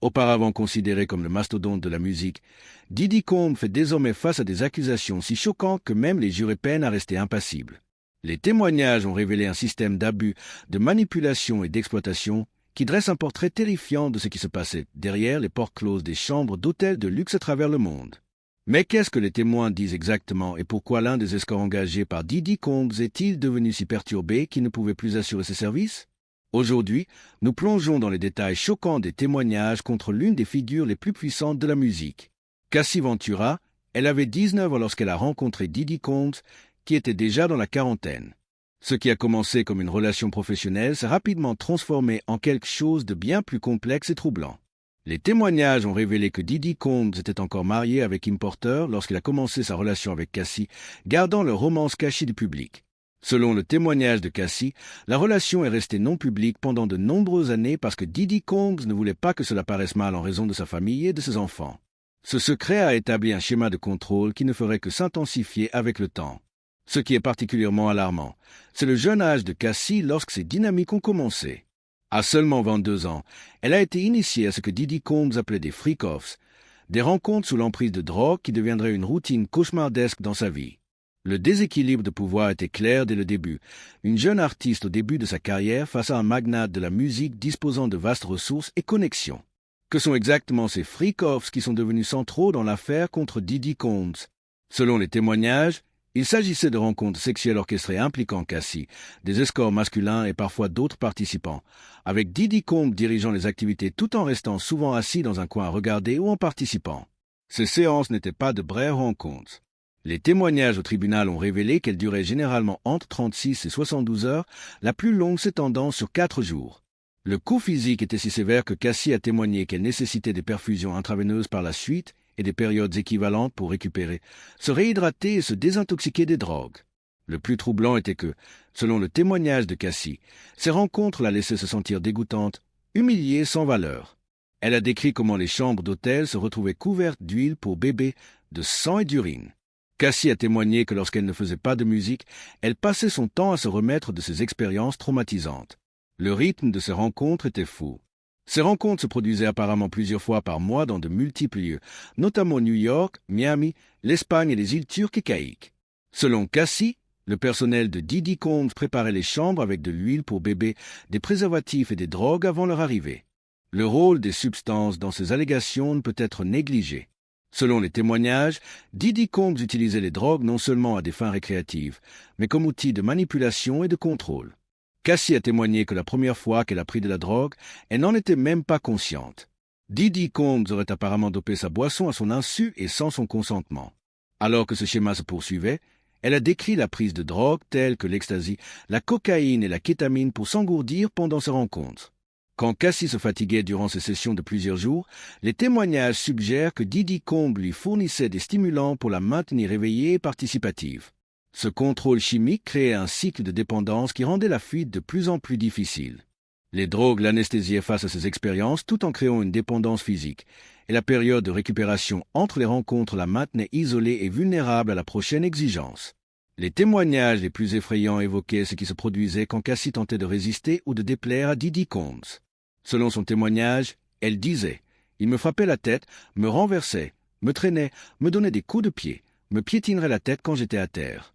Auparavant considéré comme le mastodonte de la musique, Diddy Combs fait désormais face à des accusations si choquantes que même les jurés peinent à rester impassibles. Les témoignages ont révélé un système d'abus, de manipulation et d'exploitation qui dresse un portrait terrifiant de ce qui se passait derrière les portes closes des chambres d'hôtels de luxe à travers le monde. Mais qu'est-ce que les témoins disent exactement et pourquoi l'un des escorts engagés par Diddy Combs est-il devenu si perturbé qu'il ne pouvait plus assurer ses services? Aujourd'hui, nous plongeons dans les détails choquants des témoignages contre l'une des figures les plus puissantes de la musique. Cassie Ventura, elle avait 19 ans lorsqu'elle a rencontré Diddy Combs, qui était déjà dans la quarantaine. Ce qui a commencé comme une relation professionnelle s'est rapidement transformé en quelque chose de bien plus complexe et troublant. Les témoignages ont révélé que Diddy Combs était encore marié avec Kim Porter lorsqu'il a commencé sa relation avec Cassie, gardant leur romance cachée du public. Selon le témoignage de Cassie, la relation est restée non publique pendant de nombreuses années parce que Diddy Combs ne voulait pas que cela paraisse mal en raison de sa famille et de ses enfants. Ce secret a établi un schéma de contrôle qui ne ferait que s'intensifier avec le temps. Ce qui est particulièrement alarmant, c'est le jeune âge de Cassie lorsque ces dynamiques ont commencé. À seulement 22 ans, elle a été initiée à ce que Diddy Combs appelait des freak-offs, des rencontres sous l'emprise de drogue qui deviendraient une routine cauchemardesque dans sa vie. Le déséquilibre de pouvoir était clair dès le début. Une jeune artiste au début de sa carrière face à un magnate de la musique disposant de vastes ressources et connexions. Que sont exactement ces freak-offs qui sont devenus centraux dans l'affaire contre Diddy Combs? Selon les témoignages, il s'agissait de rencontres sexuelles orchestrées impliquant Cassie, des escorts masculins et parfois d'autres participants, avec Diddy Combs dirigeant les activités tout en restant souvent assis dans un coin à regarder ou en participant. Ces séances n'étaient pas de brèves rencontres. Les témoignages au tribunal ont révélé qu'elles duraient généralement entre 36 et 72 heures, la plus longue s'étendant sur 4 jours. Le coup physique était si sévère que Cassie a témoigné qu'elle nécessitait des perfusions intraveineuses par la suite et des périodes équivalentes pour récupérer, se réhydrater et se désintoxiquer des drogues. Le plus troublant était que, selon le témoignage de Cassie, ces rencontres la laissaient se sentir dégoûtante, humiliée sans valeur. Elle a décrit comment les chambres d'hôtel se retrouvaient couvertes d'huile pour bébé, de sang et d'urine. Cassie a témoigné que lorsqu'elle ne faisait pas de musique, elle passait son temps à se remettre de ses expériences traumatisantes. Le rythme de ces rencontres était fou. Ces rencontres se produisaient apparemment plusieurs fois par mois dans de multiples lieux, notamment New York, Miami, l'Espagne et les îles turques et caïques. Selon Cassie, le personnel de Diddy Combs préparait les chambres avec de l'huile pour bébé, des préservatifs et des drogues avant leur arrivée. Le rôle des substances dans ces allégations ne peut être négligé. Selon les témoignages, Diddy Combs utilisait les drogues non seulement à des fins récréatives, mais comme outil de manipulation et de contrôle. Cassie a témoigné que la première fois qu'elle a pris de la drogue, elle n'en était même pas consciente. Diddy Combs aurait apparemment dopé sa boisson à son insu et sans son consentement. Alors que ce schéma se poursuivait, elle a décrit la prise de drogues telles que l'ecstasy, la cocaïne et la kétamine pour s'engourdir pendant ces rencontres. Quand Cassie se fatiguait durant ces sessions de plusieurs jours, les témoignages suggèrent que Diddy Combs lui fournissait des stimulants pour la maintenir éveillée et participative. Ce contrôle chimique créait un cycle de dépendance qui rendait la fuite de plus en plus difficile. Les drogues l'anesthésiaient face à ces expériences tout en créant une dépendance physique, et la période de récupération entre les rencontres la maintenait isolée et vulnérable à la prochaine exigence. Les témoignages les plus effrayants évoquaient ce qui se produisait quand Cassie tentait de résister ou de déplaire à Diddy Combs. Selon son témoignage, elle disait « Il me frappait la tête, me renversait, me traînait, me donnait des coups de pied, me piétinerait la tête quand j'étais à terre. »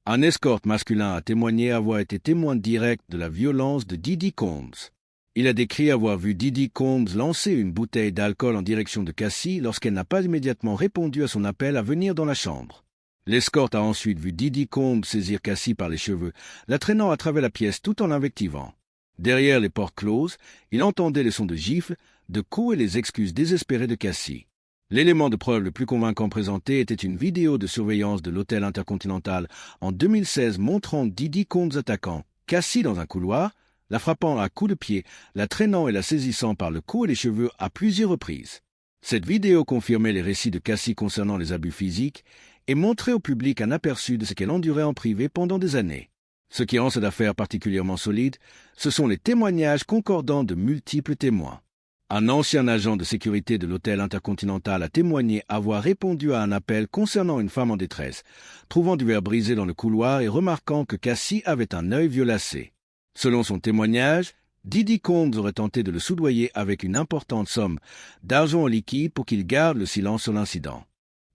Un escorte masculin a témoigné avoir été témoin direct de la violence de Diddy Combs. Il a décrit avoir vu Diddy Combs lancer une bouteille d'alcool en direction de Cassie lorsqu'elle n'a pas immédiatement répondu à son appel à venir dans la chambre. L'escorte a ensuite vu Diddy Combs saisir Cassie par les cheveux, la traînant à travers la pièce tout en l'invectivant. Derrière les portes closes, il entendait les sons de gifles, de coups et les excuses désespérées de Cassie. L'élément de preuve le plus convaincant présenté était une vidéo de surveillance de l'hôtel Intercontinental en 2016 montrant Diddy Combs attaquant Cassie dans un couloir, la frappant à coups de pied, la traînant et la saisissant par le cou et les cheveux à plusieurs reprises. Cette vidéo confirmait les récits de Cassie concernant les abus physiques et montrait au public un aperçu de ce qu'elle endurait en privé pendant des années. Ce qui rend cette affaire particulièrement solide, ce sont les témoignages concordants de multiples témoins. Un ancien agent de sécurité de l'hôtel Intercontinental a témoigné avoir répondu à un appel concernant une femme en détresse, trouvant du verre brisé dans le couloir et remarquant que Cassie avait un œil violacé. Selon son témoignage, Diddy Combs aurait tenté de le soudoyer avec une importante somme d'argent en liquide pour qu'il garde le silence sur l'incident.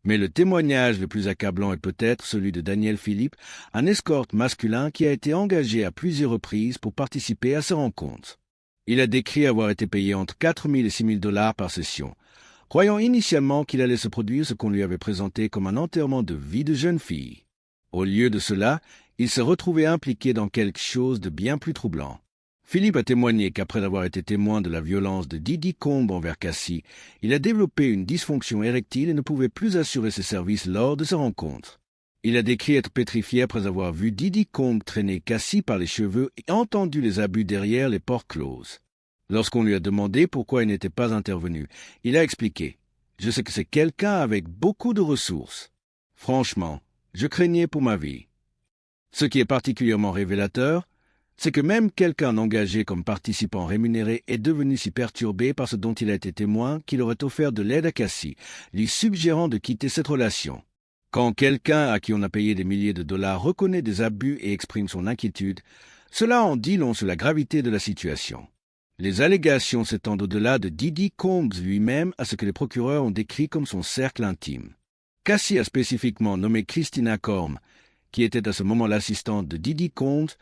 Mais le témoignage le plus accablant est peut-être celui de Daniel Philippe, un escorte masculin qui a été engagé à plusieurs reprises pour participer à ces rencontres. Il a décrit avoir été payé entre 4 000 et 6 000 dollars par session, croyant initialement qu'il allait se produire ce qu'on lui avait présenté comme un enterrement de vie de jeune fille. Au lieu de cela, il se retrouvait impliqué dans quelque chose de bien plus troublant. Philippe a témoigné qu'après avoir été témoin de la violence de Diddy Combs envers Cassie, il a développé une dysfonction érectile et ne pouvait plus assurer ses services lors de ces rencontres. Il a décrit être pétrifié après avoir vu Diddy Combs traîner Cassie par les cheveux et entendu les abus derrière les portes closes. Lorsqu'on lui a demandé pourquoi il n'était pas intervenu, il a expliqué « Je sais que c'est quelqu'un avec beaucoup de ressources. Franchement, je craignais pour ma vie. » Ce qui est particulièrement révélateur, c'est que même quelqu'un engagé comme participant rémunéré est devenu si perturbé par ce dont il a été témoin qu'il aurait offert de l'aide à Cassie, lui suggérant de quitter cette relation. Quand quelqu'un à qui on a payé des milliers de dollars reconnaît des abus et exprime son inquiétude, cela en dit long sur la gravité de la situation. Les allégations s'étendent au-delà de Diddy Combs lui-même à ce que les procureurs ont décrit comme son cercle intime. Cassie a spécifiquement nommé Christina Korm, qui était à ce moment l'assistante de Diddy Combs,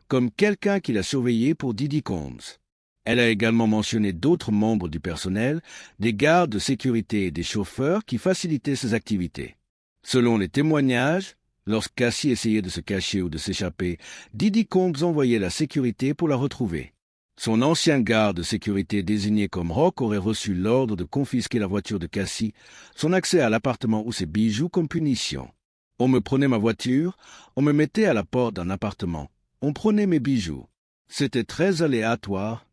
comme quelqu'un qui l'a surveillé pour Diddy Combs. Elle a également mentionné d'autres membres du personnel, des gardes de sécurité et des chauffeurs qui facilitaient ses activités. Selon les témoignages, lorsque Cassie essayait de se cacher ou de s'échapper, Diddy Combs envoyait la sécurité pour la retrouver. Son ancien garde de sécurité désigné comme Rock aurait reçu l'ordre de confisquer la voiture de Cassie, son accès à l'appartement ou ses bijoux comme punition. On me prenait ma voiture, on me mettait à la porte d'un appartement, on prenait mes bijoux. C'était très aléatoire.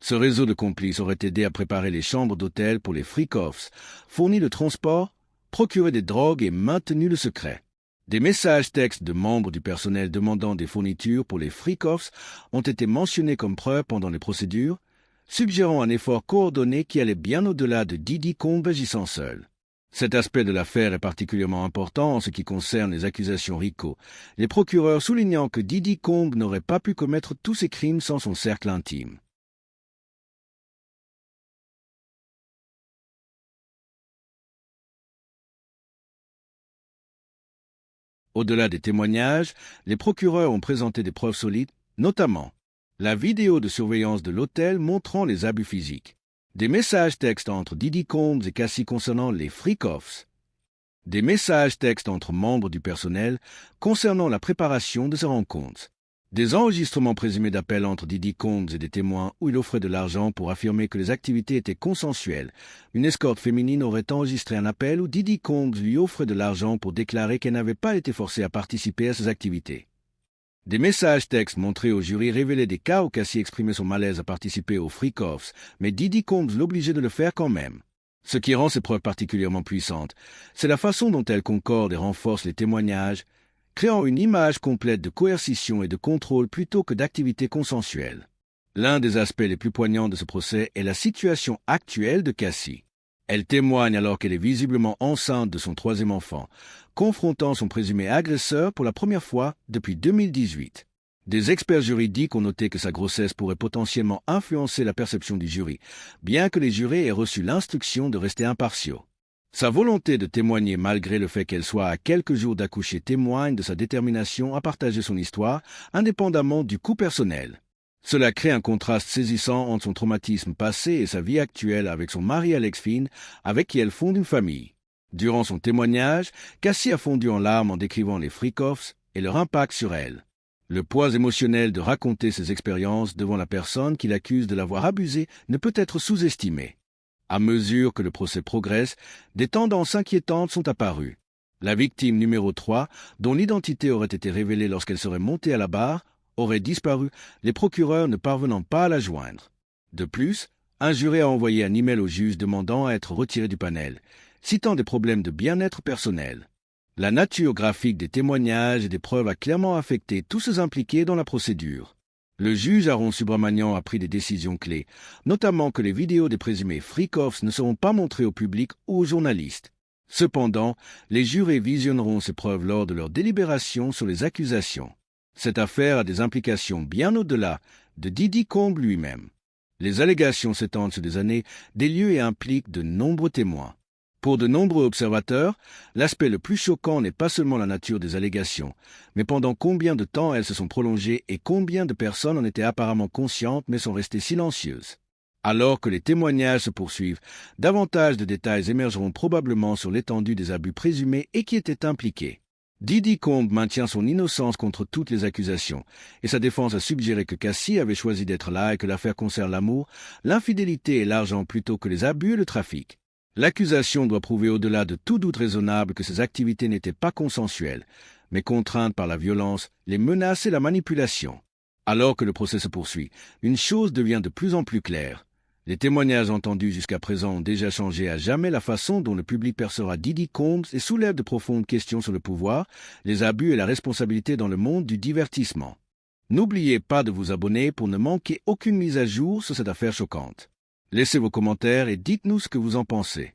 Ce réseau de complices aurait aidé à préparer les chambres d'hôtel pour les freak-offs, fourni le transport, procuré des drogues et maintenu le secret. Des messages textes de membres du personnel demandant des fournitures pour les freak-offs ont été mentionnés comme preuve pendant les procédures, suggérant un effort coordonné qui allait bien au-delà de Diddy Combs agissant seul. Cet aspect de l'affaire est particulièrement important en ce qui concerne les accusations RICO, les procureurs soulignant que Diddy Combs n'aurait pas pu commettre tous ces crimes sans son cercle intime. Au-delà des témoignages, les procureurs ont présenté des preuves solides, notamment la vidéo de surveillance de l'hôtel montrant les abus physiques, des messages textes entre Diddy Combs et Cassie concernant les freak-offs, des messages textes entre membres du personnel concernant la préparation de ces rencontres, des enregistrements présumés d'appels entre Diddy Combs et des témoins où il offrait de l'argent pour affirmer que les activités étaient consensuelles. Une escorte féminine aurait enregistré un appel où Diddy Combs lui offrait de l'argent pour déclarer qu'elle n'avait pas été forcée à participer à ces activités. Des messages textes montrés au jury révélaient des cas où Cassie exprimait son malaise à participer aux freak-offs, mais Diddy Combs l'obligeait de le faire quand même. Ce qui rend ces preuves particulièrement puissantes, c'est la façon dont elles concordent et renforcent les témoignages, créant une image complète de coercition et de contrôle plutôt que d'activité consensuelle. L'un des aspects les plus poignants de ce procès est la situation actuelle de Cassie. Elle témoigne alors qu'elle est visiblement enceinte de son troisième enfant, confrontant son présumé agresseur pour la première fois depuis 2018. Des experts juridiques ont noté que sa grossesse pourrait potentiellement influencer la perception du jury, bien que les jurés aient reçu l'instruction de rester impartiaux. Sa volonté de témoigner malgré le fait qu'elle soit à quelques jours d'accoucher témoigne de sa détermination à partager son histoire, indépendamment du coût personnel. Cela crée un contraste saisissant entre son traumatisme passé et sa vie actuelle avec son mari Alex Finn, avec qui elle fonde une famille. Durant son témoignage, Cassie a fondu en larmes en décrivant les freak-offs et leur impact sur elle. Le poids émotionnel de raconter ses expériences devant la personne qui l'accuse de l'avoir abusée ne peut être sous-estimé. À mesure que le procès progresse, des tendances inquiétantes sont apparues. La victime numéro 3, dont l'identité aurait été révélée lorsqu'elle serait montée à la barre, aurait disparu, les procureurs ne parvenant pas à la joindre. De plus, un juré a envoyé un email au juge demandant à être retiré du panel, citant des problèmes de bien-être personnel. La nature graphique des témoignages et des preuves a clairement affecté tous ceux impliqués dans la procédure. Le juge Aaron Subramanian a pris des décisions clés, notamment que les vidéos des présumés freak-offs ne seront pas montrées au public ou aux journalistes. Cependant, les jurés visionneront ces preuves lors de leur délibération sur les accusations. Cette affaire a des implications bien au-delà de Diddy Combs lui-même. Les allégations s'étendent sur des années, des lieux et impliquent de nombreux témoins. Pour de nombreux observateurs, l'aspect le plus choquant n'est pas seulement la nature des allégations, mais pendant combien de temps elles se sont prolongées et combien de personnes en étaient apparemment conscientes mais sont restées silencieuses. Alors que les témoignages se poursuivent, davantage de détails émergeront probablement sur l'étendue des abus présumés et qui étaient impliqués. Diddy Combs maintient son innocence contre toutes les accusations, et sa défense a suggéré que Cassie avait choisi d'être là et que l'affaire concerne l'amour, l'infidélité et l'argent plutôt que les abus et le trafic. L'accusation doit prouver au-delà de tout doute raisonnable que ces activités n'étaient pas consensuelles, mais contraintes par la violence, les menaces et la manipulation. Alors que le procès se poursuit, une chose devient de plus en plus claire. Les témoignages entendus jusqu'à présent ont déjà changé à jamais la façon dont le public percevra Diddy Combs et soulèvent de profondes questions sur le pouvoir, les abus et la responsabilité dans le monde du divertissement. N'oubliez pas de vous abonner pour ne manquer aucune mise à jour sur cette affaire choquante. Laissez vos commentaires et dites-nous ce que vous en pensez.